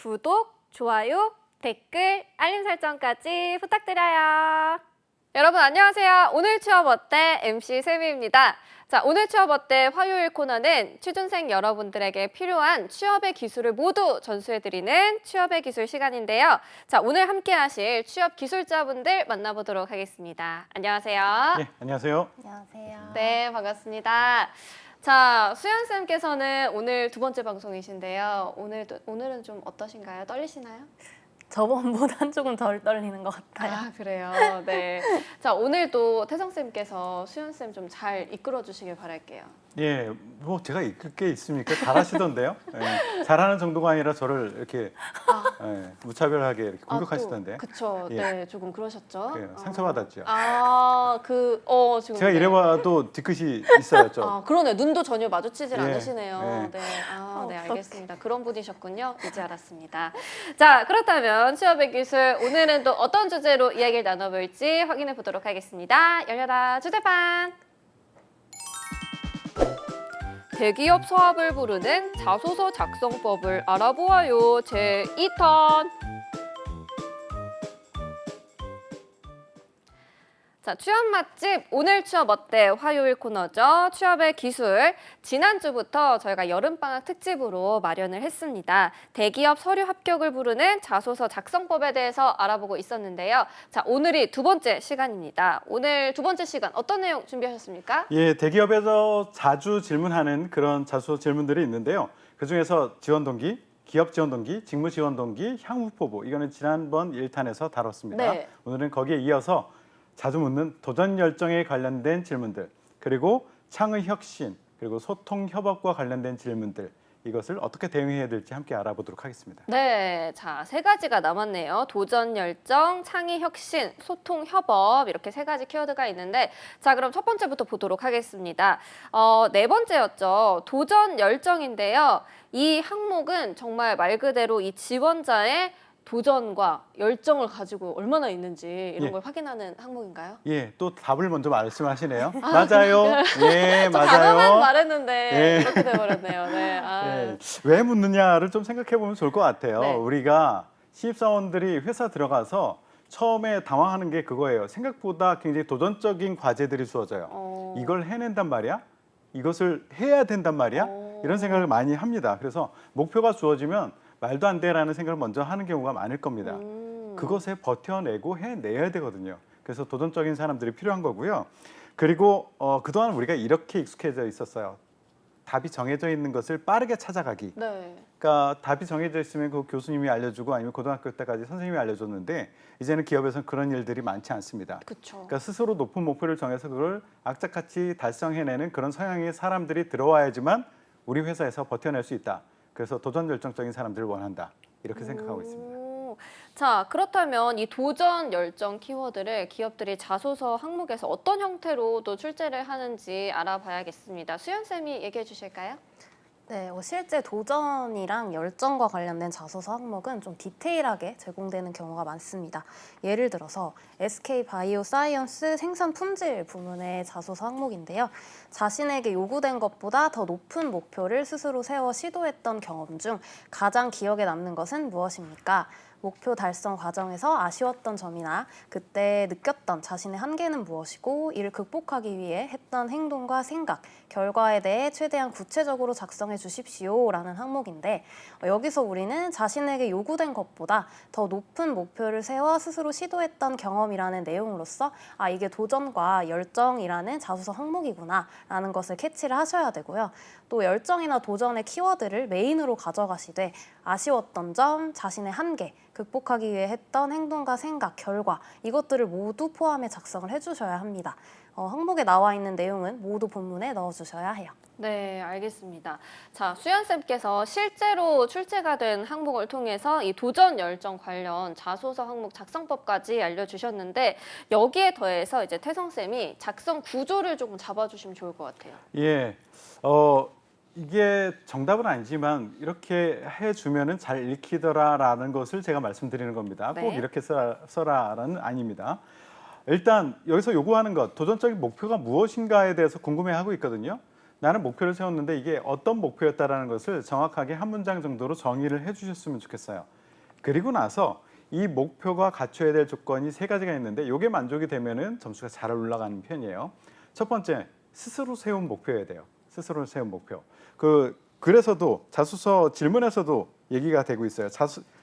구독, 좋아요, 댓글, 알림 설정까지 부탁드려요. 여러분 안녕하세요. 오늘 취업 어때? MC 세미입니다. 자, 오늘 취업 어때? 화요일 코너는 취준생 여러분들에게 필요한 취업의 기술을 모두 전수해드리는 취업의 기술 시간인데요. 자, 오늘 함께 하실 취업 기술자분들 만나보도록 하겠습니다. 안녕하세요. 네, 안녕하세요. 안녕하세요. 네, 반갑습니다. 자, 수연쌤께서는 오늘 두 번째 방송이신데요. 오늘은 좀 어떠신가요? 떨리시나요? 저번보단 조금 덜 떨리는 것 같아요. 아, 그래요. 네. 자, 오늘도 태성쌤께서 수연쌤 좀 잘 이끌어 주시길 바랄게요. 예, 뭐 제가 이끌 게 있습니까? 잘하시던데요. 예, 잘하는 정도가 아니라 저를 이렇게 무차별하게 이렇게 공격하시던데. 그쵸. 예. 네, 조금 그러셨죠. 상처받았죠. 지금. 제가 이래봐도 뒤끝이 있어요, 좀. 아, 그러네. 눈도 전혀 마주치질 예, 않으시네요. 예. 네. 네, 어떡해. 알겠습니다. 그런 분이셨군요. 이제 알았습니다. 자, 그렇다면 취업의 기술 오늘은 또 어떤 주제로 이야기를 나눠볼지 확인해 보도록 하겠습니다. 열려라 주제판. 대기업 서합을 부르는 자소서 작성법을 알아보아요. 제 2턴. 자, 취업 맛집 오늘 취업 어때? 화요일 코너죠. 취업의 기술. 지난주부터 저희가 여름방학 특집으로 마련을 했습니다. 대기업 서류 합격을 부르는 자소서 작성법에 대해서 알아보고 있었는데요. 자, 오늘이 두 번째 시간입니다. 오늘 두 번째 시간 어떤 내용 준비하셨습니까? 예, 대기업에서 자주 질문하는 그런 자소서 질문들이 있는데요. 그중에서 지원 동기, 기업 지원 동기, 직무 지원 동기, 향후 포부. 이거는 지난번 1탄에서 다뤘습니다. 네. 오늘은 거기에 이어서 자주 묻는 도전 열정에 관련된 질문들, 그리고 창의 혁신, 그리고 소통 협업과 관련된 질문들, 이것을 어떻게 대응해야 될지 함께 알아보도록 하겠습니다. 네, 자, 세 가지가 남았네요. 도전 열정, 창의 혁신, 소통 협업 이렇게 세 가지 키워드가 있는데 자, 그럼 첫 번째부터 보도록 하겠습니다. 네 번째였죠. 도전 열정인데요. 이 항목은 정말 말 그대로 이 지원자의 도전과 열정을 가지고 얼마나 있는지 이런 예. 걸 확인하는 항목인가요? 예, 또 답을 먼저 말씀하시네요. 맞아요. 예, 저 단어만 맞아요. 말했는데 예. 이렇게 돼버렸네요. 네. 예, 왜 묻느냐를 좀 생각해 보면 좋을 것 같아요. 네. 우리가 신입사원들이 회사 들어가서 처음에 당황하는 게 그거예요. 생각보다 굉장히 도전적인 과제들이 주어져요. 이걸 해낸단 말이야? 이것을 해야 된단 말이야? 이런 생각을 많이 합니다. 그래서 목표가 주어지면 말도 안 돼라는 생각을 먼저 하는 경우가 많을 겁니다. 그것에 버텨내고 해내야 되거든요. 그래서 도전적인 사람들이 필요한 거고요. 그리고 그동안 우리가 이렇게 익숙해져 있었어요. 답이 정해져 있는 것을 빠르게 찾아가기. 네. 그러니까 답이 정해져 있으면 그 교수님이 알려주고 아니면 고등학교 때까지 선생님이 알려줬는데 이제는 기업에서는 그런 일들이 많지 않습니다. 그렇죠. 그러니까 스스로 높은 목표를 정해서 그걸 악착같이 달성해내는 그런 성향의 사람들이 들어와야지만 우리 회사에서 버텨낼 수 있다. 그래서 도전 열정적인 사람들을 원한다. 이렇게 생각하고 있습니다. 자, 그렇다면 이 도전 열정 키워드를 기업들이 자소서 항목에서 어떤 형태로 또 출제를 하는지 알아봐야겠습니다. 수연쌤이 얘기해 주실까요? 네, 실제 도전이랑 열정과 관련된 자소서 항목은 좀 디테일하게 제공되는 경우가 많습니다. 예를 들어서 SK 바이오사이언스 생산 품질 부문의 자소서 항목인데요. 자신에게 요구된 것보다 더 높은 목표를 스스로 세워 시도했던 경험 중 가장 기억에 남는 것은 무엇입니까? 목표 달성 과정에서 아쉬웠던 점이나 그때 느꼈던 자신의 한계는 무엇이고 이를 극복하기 위해 했던 행동과 생각, 결과에 대해 최대한 구체적으로 작성해 주십시오라는 항목인데 여기서 우리는 자신에게 요구된 것보다 더 높은 목표를 세워 스스로 시도했던 경험이라는 내용으로서 이게 도전과 열정이라는 자소서 항목이구나 라는 것을 캐치를 하셔야 되고요. 또 열정이나 도전의 키워드를 메인으로 가져가시되 아쉬웠던 점, 자신의 한계, 극복하기 위해 했던 행동과 생각, 결과 이것들을 모두 포함해 작성을 해주셔야 합니다. 항목에 나와 있는 내용은 모두 본문에 넣어주셔야 해요. 네, 알겠습니다. 자, 수연쌤께서 실제로 출제가 된 항목을 통해서 이 도전 열정 관련 자소서 항목 작성법까지 알려주셨는데 여기에 더해서 이제 태성쌤이 작성 구조를 조금 잡아주시면 좋을 것 같아요. 예, 이게 정답은 아니지만 이렇게 해주면은 잘 읽히더라라는 것을 제가 말씀드리는 겁니다. 네. 꼭 이렇게 써라라는 아닙니다. 일단 여기서 요구하는 것, 도전적인 목표가 무엇인가에 대해서 궁금해하고 있거든요. 나는 목표를 세웠는데 이게 어떤 목표였다라는 것을 정확하게 한 문장 정도로 정의를 해주셨으면 좋겠어요. 그리고 나서 이 목표가 갖춰야 될 조건이 세 가지가 있는데 이게 만족이 되면은 점수가 잘 올라가는 편이에요. 첫 번째, 스스로 세운 목표여야 돼요. 스스로 세운 목표. 그래서도 자소서 질문에서도 얘기가 되고 있어요.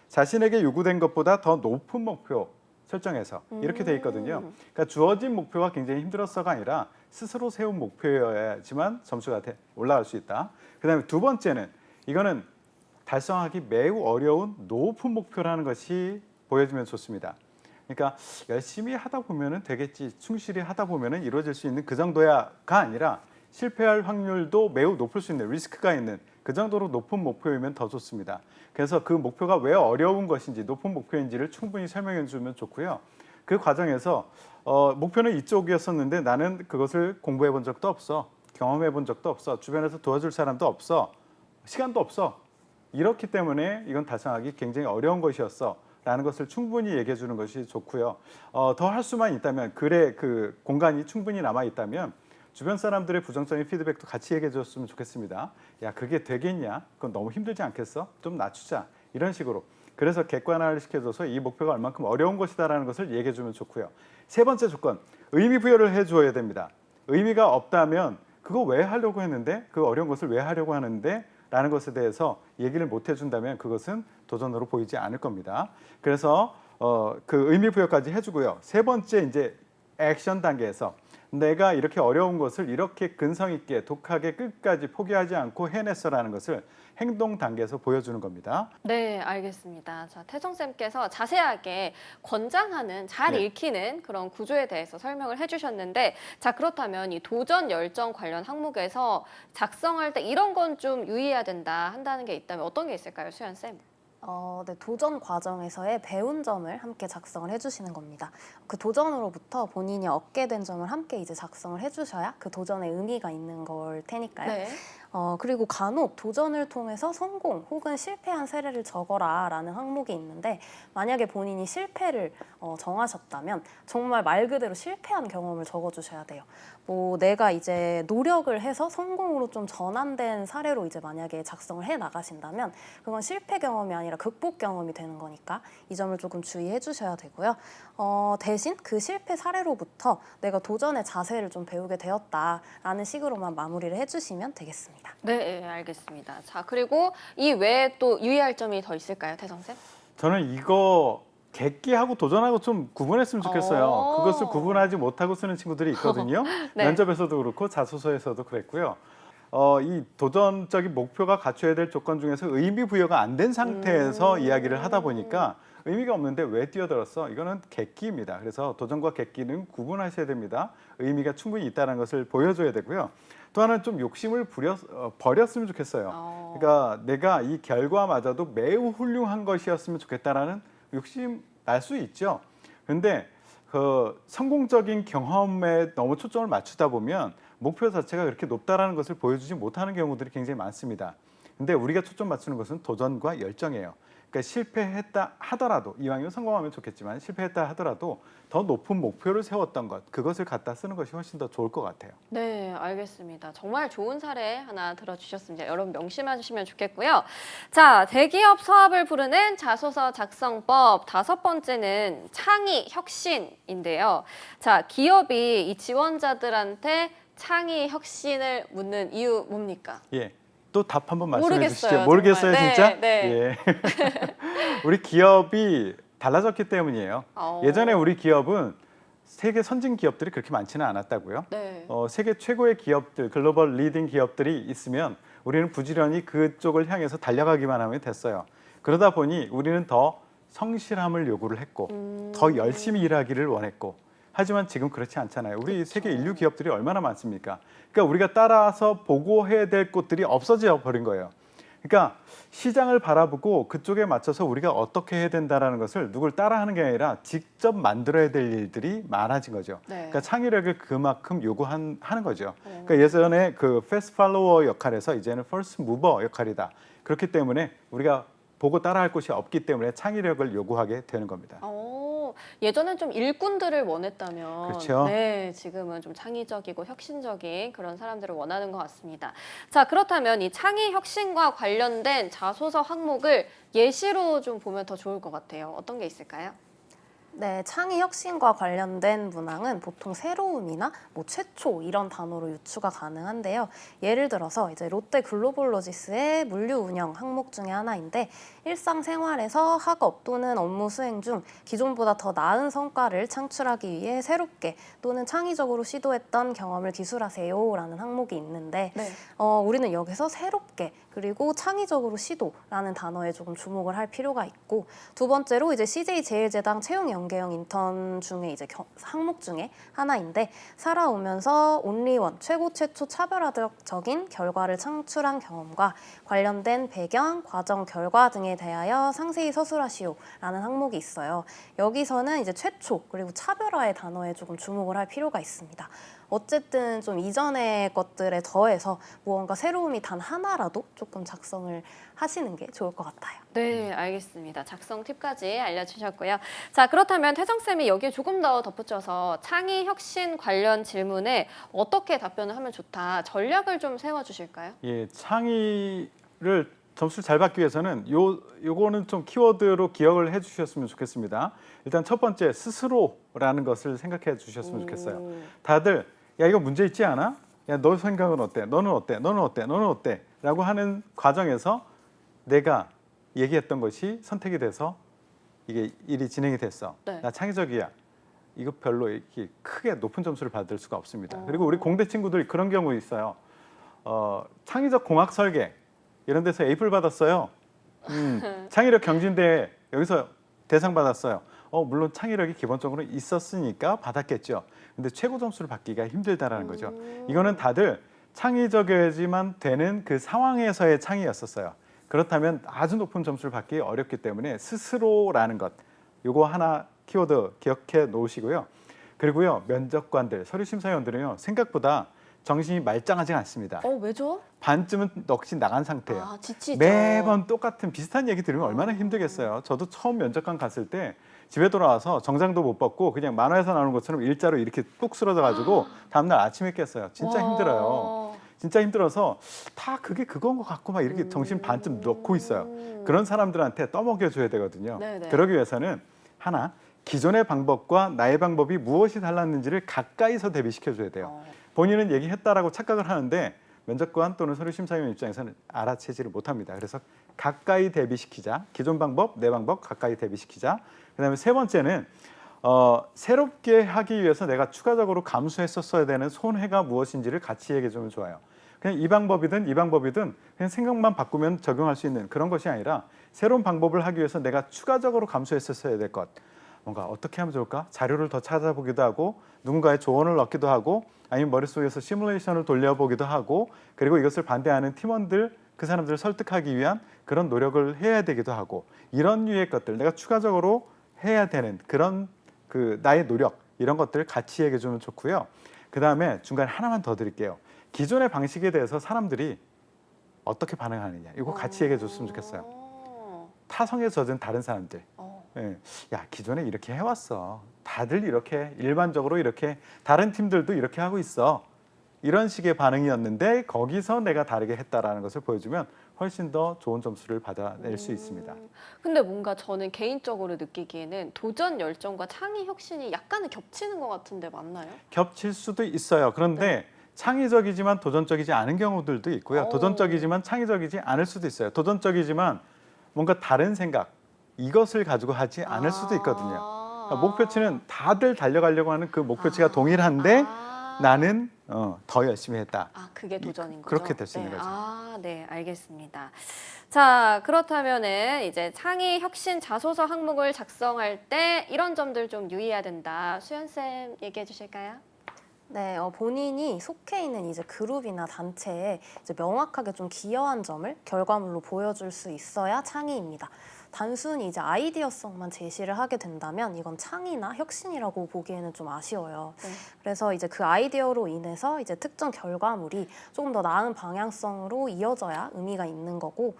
자신에게 요구된 것보다 더 높은 목표 설정해서 이렇게 돼 있거든요. 그러니까 주어진 목표가 굉장히 힘들었어가 아니라 스스로 세운 목표여야지만 점수가 올라갈 수 있다. 그다음에 두 번째는 이거는 달성하기 매우 어려운 높은 목표라는 것이 보여지면 좋습니다. 그러니까 열심히 하다 보면은 되겠지, 충실히 하다 보면은 이루어질 수 있는 그 정도야가 아니라 실패할 확률도 매우 높을 수 있는 리스크가 있는 그 정도로 높은 목표이면 더 좋습니다. 그래서 그 목표가 왜 어려운 것인지 높은 목표인지를 충분히 설명해 주면 좋고요. 그 과정에서 목표는 이쪽이었었는데 나는 그것을 공부해 본 적도 없어, 경험해 본 적도 없어, 주변에서 도와줄 사람도 없어, 시간도 없어. 이렇기 때문에 이건 달성하기 굉장히 어려운 것이었어 라는 것을 충분히 얘기해 주는 것이 좋고요. 더 할 수만 있다면, 글에 그 공간이 충분히 남아 있다면 주변 사람들의 부정적인 피드백도 같이 얘기해 줬으면 좋겠습니다. 야, 그게 되겠냐? 그건 너무 힘들지 않겠어? 좀 낮추자. 이런 식으로. 그래서 객관화를 시켜줘서 이 목표가 얼만큼 어려운 것이다라는 것을 얘기해 주면 좋고요. 세 번째 조건, 의미 부여를 해 주어야 됩니다. 의미가 없다면 그거 왜 하려고 했는데, 그 어려운 것을 왜 하려고 하는데 라는 것에 대해서 얘기를 못 해준다면 그것은 도전으로 보이지 않을 겁니다. 그래서 그 의미 부여까지 해주고요. 세 번째 이제 액션 단계에서 내가 이렇게 어려운 것을 이렇게 근성 있게 독하게 끝까지 포기하지 않고 해냈어라는 것을 행동 단계에서 보여주는 겁니다. 네, 알겠습니다. 자, 태성쌤께서 자세하게 권장하는, 잘 네. 읽히는 그런 구조에 대해서 설명을 해주셨는데, 자, 그렇다면 이 도전 열정 관련 항목에서 작성할 때 이런 건 좀 유의해야 된다 한다는 게 있다면 어떤 게 있을까요, 수연쌤? 네, 도전 과정에서의 배운 점을 함께 작성을 해주시는 겁니다. 그 도전으로부터 본인이 얻게 된 점을 함께 이제 작성을 해주셔야 그 도전의 의미가 있는 걸 테니까요. 네. 그리고 간혹 도전을 통해서 성공 혹은 실패한 사례를 적어라 라는 항목이 있는데, 만약에 본인이 실패를 정하셨다면 정말 말 그대로 실패한 경험을 적어주셔야 돼요. 뭐 내가 이제 노력을 해서 성공으로 좀 전환된 사례로 이제 만약에 작성을 해 나가신다면 그건 실패 경험이 아니라 극복 경험이 되는 거니까 이 점을 조금 주의해 주셔야 되고요. 대신 그 실패 사례로부터 내가 도전의 자세를 좀 배우게 되었다라는 식으로만 마무리를 해주시면 되겠습니다. 네, 알겠습니다. 자, 그리고 이 외에 또 유의할 점이 더 있을까요, 태성쌤? 저는 이거 객기하고 도전하고 좀 구분했으면 좋겠어요. 그것을 구분하지 못하고 쓰는 친구들이 있거든요. 네. 면접에서도 그렇고 자소서에서도 그랬고요. 이 도전적인 목표가 갖춰야 될 조건 중에서 의미 부여가 안 된 상태에서 이야기를 하다 보니까 의미가 없는데 왜 뛰어들었어? 이거는 객기입니다. 그래서 도전과 객기는 구분하셔야 됩니다. 의미가 충분히 있다는 것을 보여줘야 되고요. 또 하나는 좀 욕심을 버렸으면 좋겠어요. 그러니까 내가 이 결과마저도 매우 훌륭한 것이었으면 좋겠다라는 욕심 날 수 있죠. 근데 그 성공적인 경험에 너무 초점을 맞추다 보면 목표 자체가 그렇게 높다라는 것을 보여주지 못하는 경우들이 굉장히 많습니다. 근데 우리가 초점 맞추는 것은 도전과 열정이에요. 그러니까 실패했다 하더라도, 이왕이면 성공하면 좋겠지만 실패했다 하더라도 더 높은 목표를 세웠던 것, 그것을 갖다 쓰는 것이 훨씬 더 좋을 것 같아요. 네, 알겠습니다. 정말 좋은 사례 하나 들어주셨습니다. 여러분 명심하시면 좋겠고요. 자, 대기업 서합을 부르는 자소서 작성법 5번째는 창의 혁신인데요. 자, 기업이 이 지원자들한테 창의 혁신을 묻는 이유 뭡니까? 예. 또 답 한번 말씀해 모르겠어요, 주시죠. 모르겠어요, 정말. 진짜? 네, 네. 예. 우리 기업이 달라졌기 때문이에요. 예전에 우리 기업은 세계 선진 기업들이 그렇게 많지는 않았다고요. 네. 세계 최고의 기업들, 글로벌 리딩 기업들이 있으면 우리는 부지런히 그쪽을 향해서 달려가기만 하면 됐어요. 그러다 보니 우리는 더 성실함을 요구를 했고 더 열심히 일하기를 원했고, 하지만 지금 그렇지 않잖아요. 우리 세계 인류 기업들이 얼마나 많습니까? 그러니까 우리가 따라서 보고해야 될 곳들이 없어져 버린 거예요. 그러니까 시장을 바라보고 그쪽에 맞춰서 우리가 어떻게 해야 된다는 것을 누굴 따라하는 게 아니라 직접 만들어야 될 일들이 많아진 거죠. 네. 그러니까 창의력을 그만큼 요구하는 거죠. 그러니까 예전에 그 패스트 팔로워 역할에서 이제는 퍼스트 무버 역할이다. 그렇기 때문에 우리가 보고 따라할 곳이 없기 때문에 창의력을 요구하게 되는 겁니다. 예전엔 좀 일꾼들을 원했다면 그렇죠. 네, 지금은 좀 창의적이고 혁신적인 그런 사람들을 원하는 것 같습니다. 자, 그렇다면 이 창의 혁신과 관련된 자소서 항목을 예시로 좀 보면 더 좋을 것 같아요. 어떤 게 있을까요? 네, 창의 혁신과 관련된 문항은 보통 새로움이나 뭐 최초 이런 단어로 유추가 가능한데요. 예를 들어서 이제 롯데 글로벌로지스의 물류 운영 항목 중에 하나인데 일상생활에서 학업 또는 업무 수행 중 기존보다 더 나은 성과를 창출하기 위해 새롭게 또는 창의적으로 시도했던 경험을 기술하세요라는 항목이 있는데 네. 우리는 여기서 새롭게 그리고 창의적으로 시도라는 단어에 조금 주목을 할 필요가 있고 두 번째로 이제 CJ제일제당 채용 연계형 인턴 중에 이제 항목 중에 하나인데 살아오면서 온리원 최고 최초 차별화적인 결과를 창출한 경험과 관련된 배경, 과정, 결과 등에 대하여 상세히 서술하시오라는 항목이 있어요. 여기서는 이제 최초 그리고 차별화의 단어에 조금 주목을 할 필요가 있습니다. 어쨌든 좀 이전의 것들에 더해서 무언가 새로움이 단 하나라도 조금 작성을 하시는 게 좋을 것 같아요. 네, 알겠습니다. 작성 팁까지 알려주셨고요. 자, 그렇다면 태정쌤이 여기에 조금 더 덧붙여서 창의 혁신 관련 질문에 어떻게 답변을 하면 좋다, 전략을 좀 세워주실까요? 예, 창의를 점수를 잘 받기 위해서는 요거는 좀 키워드로 기억을 해주셨으면 좋겠습니다. 일단 첫 번째 스스로라는 것을 생각해 주셨으면 좋겠어요. 다들 야 이거 문제 있지 않아? 야 너 생각은 어때? 너는 어때? 너는 어때? 너는 어때? 라고 하는 과정에서 내가 얘기했던 것이 선택이 돼서 이게 일이 진행이 됐어. 네. 나 창의적이야. 이거 별로 이렇게 크게 높은 점수를 받을 수가 없습니다. 그리고 우리 공대 친구들이 그런 경우 있어요. 창의적 공학 설계 이런 데서 A플 받았어요. 창의력 경진대회 여기서 대상 받았어요. 물론 창의력이 기본적으로 있었으니까 받았겠죠. 근데 최고 점수를 받기가 힘들다라는 거죠. 이거는 다들 창의적이지만 되는 그 상황에서의 창의였었어요. 그렇다면 아주 높은 점수를 받기 어렵기 때문에 스스로라는 것, 요거 하나 키워드 기억해 놓으시고요. 그리고요, 면접관들, 서류 심사위원들은요, 생각보다 정신이 말짱하지 않습니다. 왜죠? 반쯤은 넋이 나간 상태예요. 아, 지치죠. 매번 똑같은 비슷한 얘기 들으면 얼마나 힘들겠어요. 저도 처음 면접관 갔을 때 집에 돌아와서 정장도 못 벗고 그냥 만화에서 나오는 것처럼 일자로 이렇게 뚝 쓰러져 가지고 다음날 아침에 깼어요. 진짜 와. 힘들어요. 진짜 힘들어서 다 그게 그건 것 같고 막 이렇게 정신 반쯤 놓고 있어요. 그런 사람들한테 떠먹여줘야 되거든요. 네네. 그러기 위해서는 하나, 기존의 방법과 나의 방법이 무엇이 달랐는지를 가까이서 대비시켜줘야 돼요. 본인은 얘기했다라고 착각을 하는데 면접관 또는 서류 심사위원 입장에서는 알아채지를 못합니다. 그래서 가까이 대비시키자. 기존 방법, 내 방법 가까이 대비시키자. 그다음에 세 번째는 새롭게 하기 위해서 내가 추가적으로 감수했었어야 되는 손해가 무엇인지를 같이 얘기해 주면 좋아요. 그냥 이 방법이든 이 방법이든 그냥 생각만 바꾸면 적용할 수 있는 그런 것이 아니라 새로운 방법을 하기 위해서 내가 추가적으로 감수했었어야 될 것. 뭔가 어떻게 하면 좋을까? 자료를 더 찾아보기도 하고 누군가의 조언을 얻기도 하고 아니면 머릿속에서 시뮬레이션을 돌려보기도 하고 그리고 이것을 반대하는 팀원들 그 사람들을 설득하기 위한 그런 노력을 해야 되기도 하고 이런 류의 것들 내가 추가적으로 해야 되는 그런 그 나의 노력 이런 것들을 같이 얘기해 주면 좋고요. 그다음에 중간에 하나만 더 드릴게요. 기존의 방식에 대해서 사람들이 어떻게 반응하느냐 이거 같이 얘기해 줬으면 좋겠어요. 타성에 젖은 다른 사람들. 예. 야 기존에 이렇게 해왔어. 다들 이렇게 일반적으로 이렇게 다른 팀들도 이렇게 하고 있어. 이런 식의 반응이었는데 거기서 내가 다르게 했다라는 것을 보여주면 훨씬 더 좋은 점수를 받아낼 수 있습니다. 근데 뭔가 저는 개인적으로 느끼기에는 도전 열정과 창의 혁신이 약간은 겹치는 것 같은데 맞나요? 겹칠 수도 있어요. 그런데 창의적이지만 도전적이지 않은 경우들도 있고요. 도전적이지만 창의적이지 않을 수도 있어요. 도전적이지만 뭔가 다른 생각 이것을 가지고 하지 않을 수도 있거든요. 목표치는 다들 달려가려고 하는 그 목표치가 동일한데 나는 더 열심히 했다. 그게 도전인 거죠? 그렇게 될 수 있는 네. 거죠. 네, 알겠습니다. 자, 그렇다면은 이제 창의 혁신 자소서 항목을 작성할 때 이런 점들 좀 유의해야 된다. 수연쌤 얘기해 주실까요? 네, 본인이 속해 있는 이제 그룹이나 단체에 이제 명확하게 좀 기여한 점을 결과물로 보여줄 수 있어야 창의입니다. 단순히 이제 아이디어성만 제시를 하게 된다면 이건 창의나 혁신이라고 보기에는 좀 아쉬워요. 그래서 이제 그 아이디어로 인해서 이제 특정 결과물이 조금 더 나은 방향성으로 이어져야 의미가 있는 거고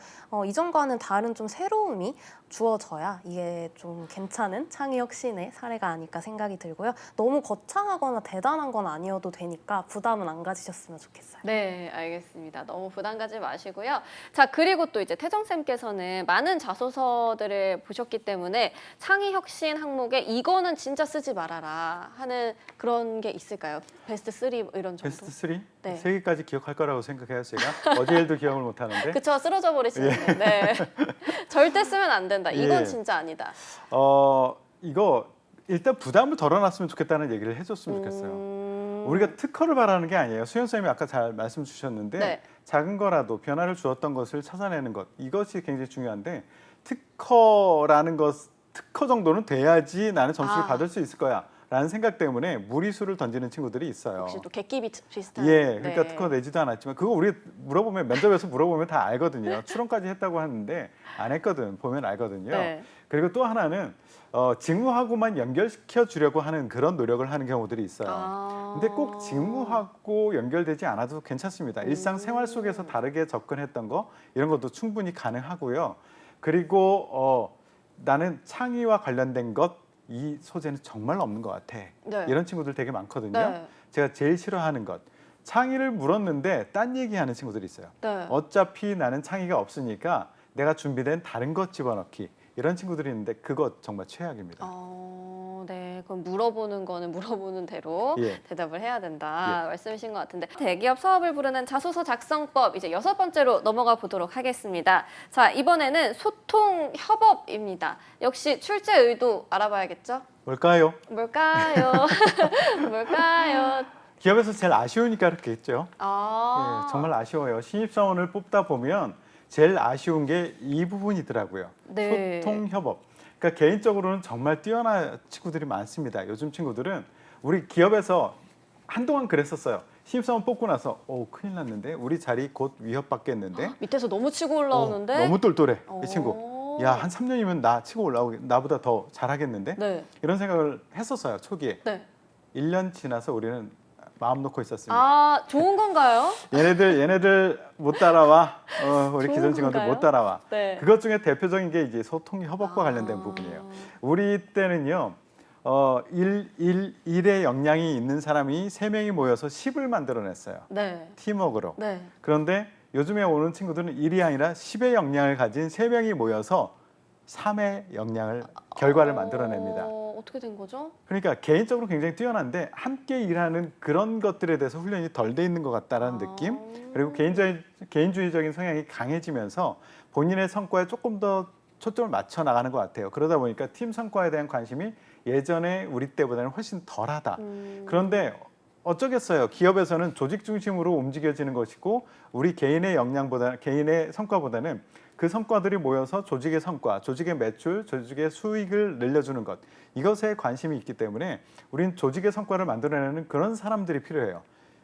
이전과는 다른 좀 새로움이 주어져야 이게 좀 괜찮은 창의 혁신의 사례가 아닐까 생각이 들고요. 너무 거창하거나 대단한 건 아니어도 되니까 부담은 안 가지셨으면 좋겠어요. 네, 알겠습니다. 너무 부담 가지 마시고요. 자, 그리고 또 이제 태정쌤께서는 많은 자소서들을 보셨기 때문에 창의 혁신 항목에 이거는 진짜 쓰지 말아라 하는 그런 게 있을까요? 베스트 3 이런 정도? 베스트 3? 네. 3개까지 기억할 거라고 생각해요, 제가. 어제 일도 기억을 못 하는데. 그쵸, 쓰러져 버리시는데. 네. 절대 쓰면 안 된다. 이건 예. 진짜 아니다. 이거 일단 부담을 덜어놨으면 좋겠다는 얘기를 해줬으면 좋겠어요. 우리가 특허를 바라는 게 아니에요. 수현 선생님이 아까 잘 말씀 주셨는데 네. 작은 거라도 변화를 주었던 것을 찾아내는 것 이것이 굉장히 중요한데 특허라는 것 특허 정도는 돼야지 나는 점수를 아. 받을 수 있을 거야 라는 생각 때문에 무리수를 던지는 친구들이 있어요. 혹시 또 객기 비슷한. 예, 그러니까 네. 특허 내지도 않았지만 그거 우리 물어보면 면접에서 물어보면 다 알거든요. 추론까지 했다고 하는데 안 했거든. 보면 알거든요. 네. 그리고 또 하나는 직무하고만 연결시켜 주려고 하는 그런 노력을 하는 경우들이 있어요. 근데 꼭 직무하고 연결되지 않아도 괜찮습니다. 일상생활 속에서 다르게 접근했던 거 이런 것도 충분히 가능하고요. 그리고 나는 창의와 관련된 것 이 소재는 정말 없는 것 같아. 네. 이런 친구들 되게 많거든요. 네. 제가 제일 싫어하는 것 창의를 물었는데 딴 얘기하는 친구들이 있어요. 네. 어차피 나는 창의가 없으니까 내가 준비된 다른 것 집어넣기 이런 친구들이 있는데 그것 정말 최악입니다. 네. 그럼 물어보는 거는 물어보는 대로 예. 대답을 해야 된다 말씀이신 것 같은데 대기업 사업을 부르는 자소서 작성법 이제 6번째로 넘어가 보도록 하겠습니다. 자, 이번에는 소통 협업입니다. 역시 출제 의도 알아봐야겠죠? 뭘까요? 뭘까요? 뭘까요? 기업에서 제일 아쉬우니까 그렇게 했죠. 아, 예, 정말 아쉬워요. 신입사원을 뽑다 보면 제일 아쉬운 게 이 부분이더라고요. 네. 소통 협업. 그러니까 개인적으로는 정말 뛰어난 친구들이 많습니다. 요즘 친구들은 우리 기업에서 한동안 그랬었어요. 신입사원 뽑고 나서 큰일 났는데 우리 자리 곧 위협받겠는데 밑에서 너무 치고 올라오는데 너무 똘똘해 오. 이 친구. 야, 한 3년이면 나 치고 올라오게 나보다 더 잘하겠는데 네. 이런 생각을 했었어요. 초기에. 네. 1년 지나서 우리는 마음 놓고 있었습니다. 아, 좋은 건가요? 얘네들 못 따라와. 우리 좋은 기존 직원들 건가요? 못 따라와. 네. 그것 중에 대표적인 게 이제 소통 협업과 아. 관련된 부분이에요. 우리 때는요. 일의 역량이 있는 사람이 3명이 모여서 10을 만들어냈어요. 네. 팀워크로. 네. 그런데 요즘에 오는 친구들은 1이 아니라 10의 역량을 가진 3명이 모여서 3의 역량을 결과를 만들어냅니다. 어떻게 된 거죠? 그러니까 개인적으로 굉장히 뛰어난데 함께 일하는 그런 것들에 대해서 훈련이 덜 돼 있는 것 같다라는 느낌. 그리고 개인주의적인 성향이 강해지면서 본인의 성과에 조금 더 초점을 맞춰 나가는 것 같아요. 그러다 보니까 팀 성과에 대한 관심이 예전에 우리 때보다는 훨씬 덜하다. 그런데 어쩌겠어요. 기업에서는 조직 중심으로 움직여지는 것이고 우리 개인의 개인의 성과보다는 그 성과들이 모여서 조직의 성과, 조직의 매출, 조직의 수익을 늘려주는 것 이것에 관심이 있기 때문에 우리는 조직의 성과를 만들어내는 그런 사람들이 필요해요.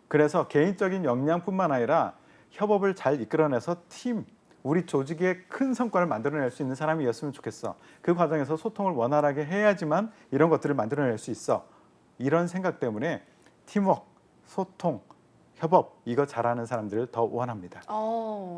그래서 개인적인 역량뿐만 아니라 협업을 잘 이끌어내서 우리 조직의 큰 성과를 만들어낼 수 있는 사람이었으면 좋겠어. 그 과정에서 소통을 원활하게 해야지만 이런 것들을 만들어낼 수 있어. 이런 생각 때문에 팀워크, 소통, 협업 이거 잘하는 사람들을 더 원합니다.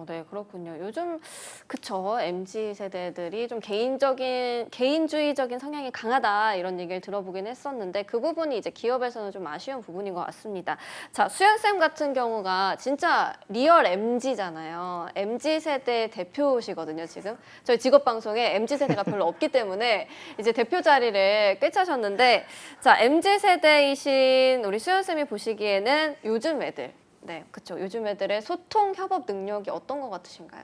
네, 그렇군요. 요즘 그쵸, MZ 세대들이 좀 개인주의적인 성향이 강하다 이런 얘기를 들어보긴 했었는데 그 부분이 이제 기업에서는 좀 아쉬운 부분인 것 같습니다. 자, 수연 쌤 같은 경우가 진짜 리얼 MZ잖아요. MZ 세대 대표시거든요, 지금. 저희 직업 방송에 MZ 세대가 별로 없기 때문에 이제 대표 자리를 꿰차셨는데, 자, MZ 세대이신 우리 수연 쌤이 보시기에는 요즘 애들. 네, 그렇죠. 요즘 애들의 소통 협업 능력이 어떤 것 같으신가요?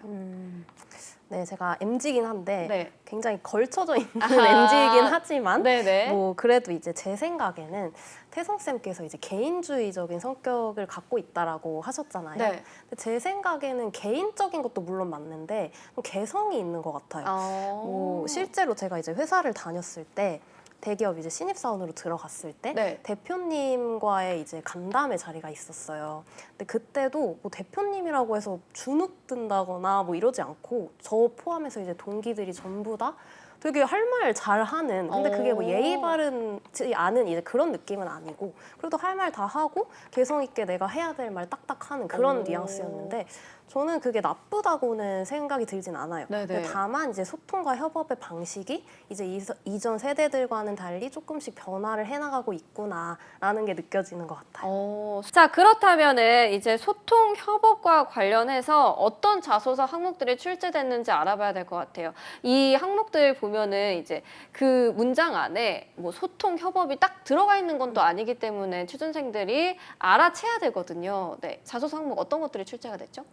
네, 제가 MZ이긴 한데 네. 굉장히 걸쳐져 있는 아하. MZ이긴 하지만 네네. 뭐 그래도 이제 제 생각에는 태성 쌤께서 이제 개인주의적인 성격을 갖고 있다라고 하셨잖아요. 네. 근데 제 생각에는 개인적인 것도 물론 맞는데 좀 개성이 있는 것 같아요. 뭐 실제로 제가 이제 회사를 다녔을 때 대기업 이제 신입사원으로 들어갔을 때 네. 대표님과의 이제 간담회 자리가 있었어요. 근데 그때도 뭐 대표님이라고 해서 주눅 든다거나 뭐 이러지 않고 저 포함해서 이제 동기들이 전부 다 되게 할 말 잘하는 근데 그게 뭐 예의 바르지 않은 이제 그런 느낌은 아니고 그래도 할 말 다 하고 개성 있게 내가 해야 될 말 딱딱 하는 그런 뉘앙스였는데 저는 그게 나쁘다고는 생각이 들진 않아요. 네네. 근데 다만 이제 소통과 협업의 방식이 이제 이전 세대들과는 달리 조금씩 변화를 해나가고 있구나라는 게 느껴지는 것 같아요. 자, 그렇다면은 이제 소통 협업과 관련해서 어떤 자소서 항목들이 출제됐는지 알아봐야 될 것 같아요. 이 항목들 보면은 이제 그 문장 안에 뭐 소통 협업이 딱 들어가 있는 건 또 아니기 때문에 취준생들이 알아채야 되거든요. 네, 자소서 항목 어떤 것들이 출제가 됐죠?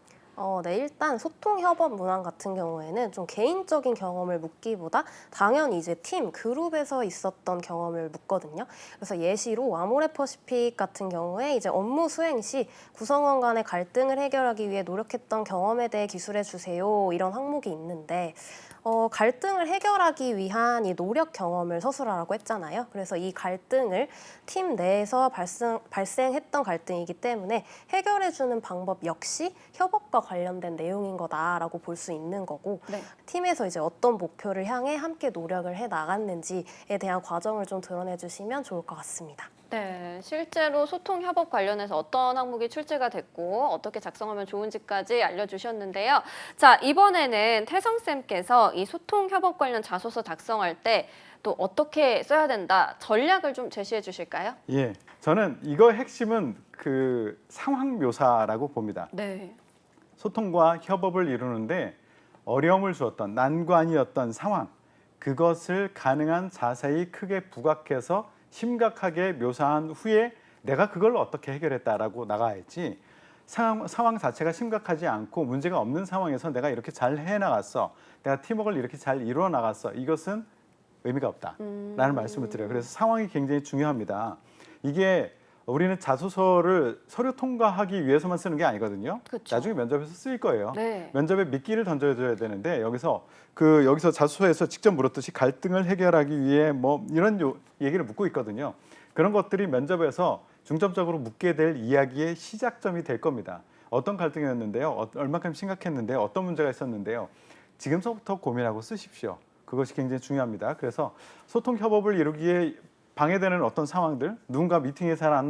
네, 일단 소통 협업 문항 같은 경우에는 좀 개인적인 경험을 묻기보다 당연히 이제 팀, 그룹에서 있었던 경험을 묻거든요. 그래서 예시로 아모레퍼시픽 같은 경우에 이제 업무 수행 시 구성원 간의 갈등을 해결하기 위해 노력했던 경험에 대해 기술해 주세요. 이런 항목이 있는데 갈등을 해결하기 위한 이 노력 경험을 서술하라고 했잖아요. 그래서 이 갈등을 팀 내에서 발생했던 갈등이기 때문에 해결해주는 방법 역시 협업과 관련된 내용인 거다라고 볼 수 있는 거고 네. 팀에서 이제 어떤 목표를 향해 함께 노력을 해 나갔는지에 대한 과정을 좀 드러내 주시면 좋을 것 같습니다. 네, 실제로 소통 협업 관련해서 어떤 항목이 출제가 됐고 어떻게 작성하면 좋은지까지 알려주셨는데요. 자, 이번에는 태성쌤께서 이 소통 협업 관련 자소서 작성할 때 또 어떻게 써야 된다 전략을 좀 제시해 주실까요? 예, 저는 이거 핵심은 그 상황 묘사라고 봅니다. 네. 소통과 협업을 이루는데 어려움을 주었던 난관이었던 상황, 그것을 가능한 자세히 크게 부각해서 심각하게 묘사한 후에 내가 그걸 어떻게 해결했다라고 나가야지, 상황 자체가 심각하지 않고 문제가 없는 상황에서 내가 이렇게 잘 해나갔어, 내가 팀워크를 이렇게 잘 이루어 나갔어, 이것은 의미가 없다라는 말씀을 드려요. 그래서 상황이 굉장히 중요합니다. 이게 우리는 자소서를 서류 통과하기 위해서만 쓰는 게 아니거든요. 그쵸. 나중에 면접에서 쓰일 거예요. 네. 면접에 미끼를 던져줘야 되는데 여기서 자소서에서 직접 물었듯이 갈등을 해결하기 위해 뭐 이런 얘기를 묻고 있거든요. 그런 것들이 면접에서 중점적으로 묻게 될 이야기의 시작점이 될 겁니다. 어떤 갈등이었는데요, 얼마큼 심각했는데요, 어떤 문제가 있었는데요. 지금서부터 고민하고 쓰십시오. 그것이 굉장히 중요합니다. 그래서 소통 협업을 이루기에 방해되는 어떤 상황들, 누군가 미팅에 잘 안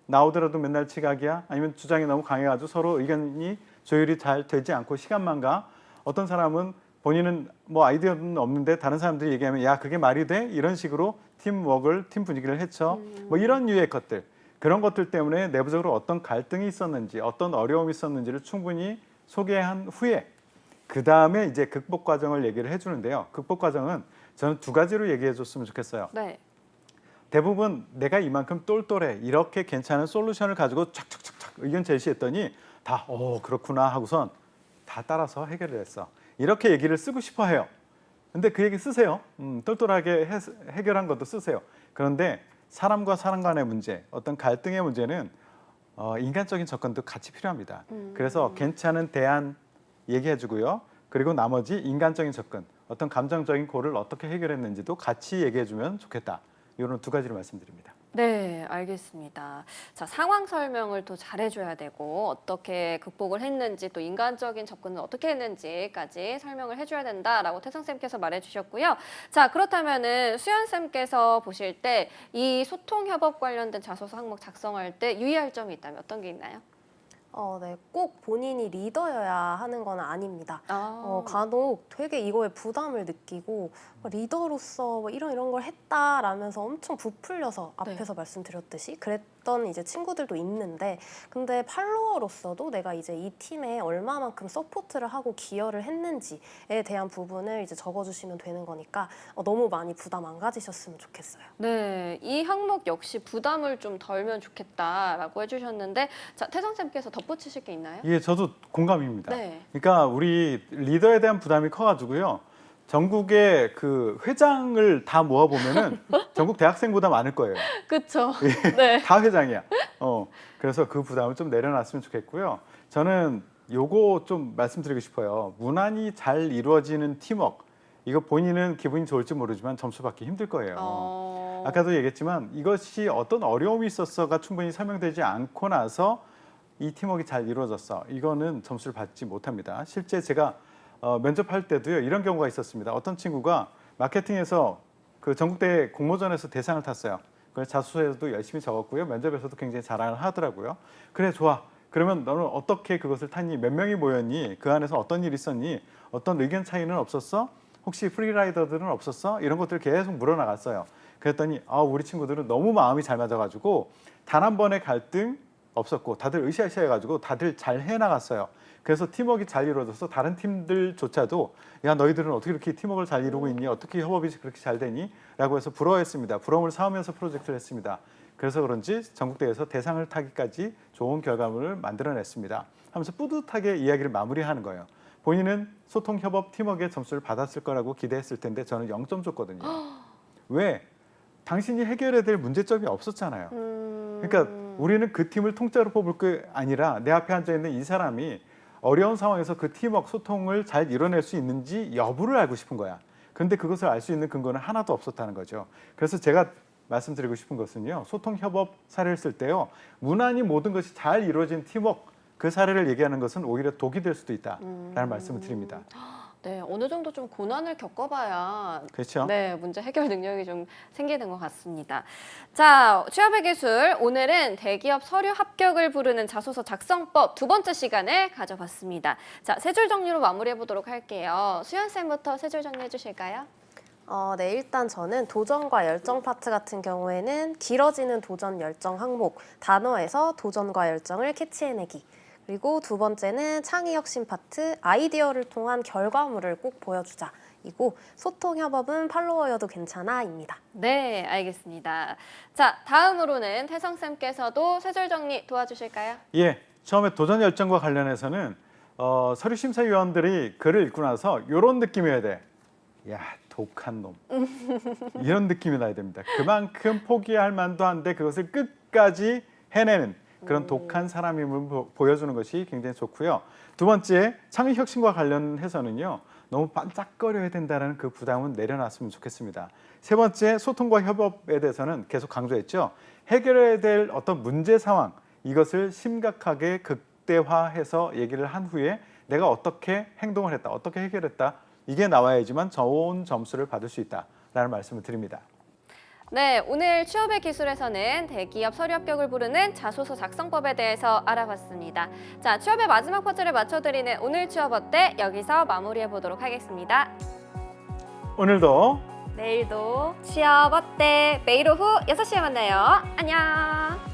나오더라도 맨날 지각이야, 아니면 주장이 너무 강해가지고 서로 의견이 조율이 잘 되지 않고 시간만 가, 어떤 사람은 본인은 뭐 아이디어는 없는데 다른 사람들이 얘기하면 야 그게 말이 돼? 이런 식으로 팀 분위기를 해쳐. 뭐 이런 류의 것들, 그런 것들 때문에 내부적으로 어떤 갈등이 있었는지, 어떤 어려움이 있었는지를 충분히 소개한 후에 그 다음에 이제 극복 과정을 얘기를 해주는데요. 극복 과정은 저는 두 가지로 얘기해 줬으면 좋겠어요. 네. 대부분 내가 이만큼 똘똘해, 이렇게 괜찮은 솔루션을 가지고 착착착착 의견 제시했더니 다 그렇구나 하고선 다 따라서 해결을 했어, 이렇게 얘기를 쓰고 싶어 해요. 근데 그 얘기 쓰세요. 똘똘하게 해결한 것도 쓰세요. 그런데 사람과 사람 간의 문제, 어떤 갈등의 문제는 인간적인 접근도 같이 필요합니다. 그래서 괜찮은 대안 얘기해주고요. 그리고 나머지 인간적인 접근, 어떤 감정적인 고를 어떻게 해결했는지도 같이 얘기해주면 좋겠다. 이런 두 가지를 말씀드립니다. 네, 알겠습니다. 자, 상황 설명을 또 잘해줘야 되고 어떻게 극복을 했는지 또 인간적인 접근은 어떻게 했는지까지 설명을 해줘야 된다라고 태성쌤께서 말해주셨고요. 자, 그렇다면은 수연쌤께서 보실 때 이 소통협업 관련된 자소서 항목 작성할 때 유의할 점이 있다면 어떤 게 있나요? 네, 꼭 본인이 리더여야 하는 건 아닙니다. 아. 간혹 되게 이거에 부담을 느끼고 리더로서 뭐 이런 걸 했다라면서 엄청 부풀려서 앞에서 말씀드렸듯이 그랬던 이제 친구들도 있는데, 근데 팔로워로서도 내가 이제 이 팀에 얼마만큼 서포트를 하고 기여를 했는지에 대한 부분을 이제 적어주시면 되는 거니까 너무 많이 부담 안 가지셨으면 좋겠어요. 네, 이 항목 역시 부담을 좀 덜면 좋겠다라고 해주셨는데, 자, 태성쌤께서 덧붙이실 게 있나요? 예, 저도 공감입니다. 네. 그러니까 우리 리더에 대한 부담이 커가지고요. 전국의 그 회장을 다 모아보면은 전국 대학생보다 많을 거예요. 그렇죠. 네. 다 회장이야. 그래서 그 부담을 좀 내려놨으면 좋겠고요. 저는 요거 좀 말씀드리고 싶어요. 무난히 잘 이루어지는 팀워크. 이거 본인은 기분이 좋을지 모르지만 점수 받기 힘들 거예요. 아까도 얘기했지만 이것이 어떤 어려움이 있었어가 충분히 설명되지 않고 나서 이 팀워크가 잘 이루어졌어, 이거는 점수를 받지 못합니다. 실제 제가 면접할 때도요, 이런 경우가 있었습니다. 어떤 친구가 마케팅에서 그 전국대 공모전에서 대상을 탔어요. 그래서 자소서에서도 열심히 적었고요, 면접에서도 굉장히 자랑을 하더라고요. 그래 좋아, 그러면 너는 어떻게 그것을 탔니? 몇 명이 모였니? 그 안에서 어떤 일이 있었니? 어떤 의견 차이는 없었어? 혹시 프리라이더들은 없었어? 이런 것들을 계속 물어나갔어요. 그랬더니 우리 친구들은 너무 마음이 잘 맞아가지고 단 한 번의 갈등 없었고 다들 으쌰으쌰해가지고 다들 잘 해나갔어요. 그래서 팀워크가 잘 이루어져서 다른 팀들조차도 야 너희들은 어떻게 이렇게 팀워크를 잘 이루고 있니? 어떻게 협업이 그렇게 잘 되니? 라고 해서 부러워했습니다. 부러움을 쌓으면서 프로젝트를 했습니다. 그래서 그런지 전국대회에서 대상을 타기까지 좋은 결과물을 만들어냈습니다. 하면서 뿌듯하게 이야기를 마무리하는 거예요. 본인은 소통, 협업, 팀워크의 점수를 받았을 거라고 기대했을 텐데 저는 0점 줬거든요. 왜? 당신이 해결해야 될 문제점이 없었잖아요. 그러니까 우리는 그 팀을 통째로 뽑을 게 아니라 내 앞에 앉아있는 이 사람이 어려운 상황에서 그 팀워크, 소통을 잘 이뤄낼 수 있는지 여부를 알고 싶은 거야. 그런데 그것을 알 수 있는 근거는 하나도 없었다는 거죠. 그래서 제가 말씀드리고 싶은 것은요. 소통, 협업 사례를 쓸 때요. 무난히 모든 것이 잘 이루어진 팀워크 그 사례를 얘기하는 것은 오히려 독이 될 수도 있다라는 말씀을 드립니다. 네, 어느 정도 좀 고난을 겪어봐야 그렇죠? 네, 문제 해결 능력이 좀 생기는 것 같습니다. 자, 취업의 기술 오늘은 대기업 서류 합격을 부르는 자소서 작성법 두 번째 시간을 가져봤습니다. 자, 세 줄 정리로 마무리해 보도록 할게요. 수연 쌤부터 세 줄 정리해 주실까요? 네, 일단 저는 도전과 열정 파트 같은 경우에는 길어지는 도전 열정 항목, 단어에서 도전과 열정을 캐치해내기. 그리고 두 번째는 창의 혁신 파트, 아이디어를 통한 결과물을 꼭 보여주자. 이고 소통 협업은 팔로워여도 괜찮아입니다. 네, 알겠습니다. 자, 다음으로는 태성쌤께서도 세 줄 정리 도와주실까요? 예, 처음에 도전 열정과 관련해서는 서류 심사위원들이 글을 읽고 나서 이런 느낌이어야 돼. 야, 독한 놈. 이런 느낌이 나야 됩니다. 그만큼 포기할 만도 한데 그것을 끝까지 해내는 그런 독한 사람임을 보여주는 것이 굉장히 좋고요. 두 번째, 창의 혁신과 관련해서는요. 너무 반짝거려야 된다는 그 부담은 내려놨으면 좋겠습니다. 세 번째, 소통과 협업에 대해서는 계속 강조했죠. 해결해야 될 어떤 문제 상황, 이것을 심각하게 극대화해서 얘기를 한 후에 내가 어떻게 행동을 했다, 어떻게 해결했다, 이게 나와야지만 좋은 점수를 받을 수 있다라는 말씀을 드립니다. 네, 오늘 취업의 기술에서는 대기업 서류 합격을 부르는 자소서 작성법에 대해서 알아봤습니다. 자, 취업의 마지막 퍼즐을 맞춰드리는 오늘 취업 어때? 여기서 마무리해 보도록 하겠습니다. 오늘도 내일도 취업 어때? 매일 오후 6시에 만나요. 안녕.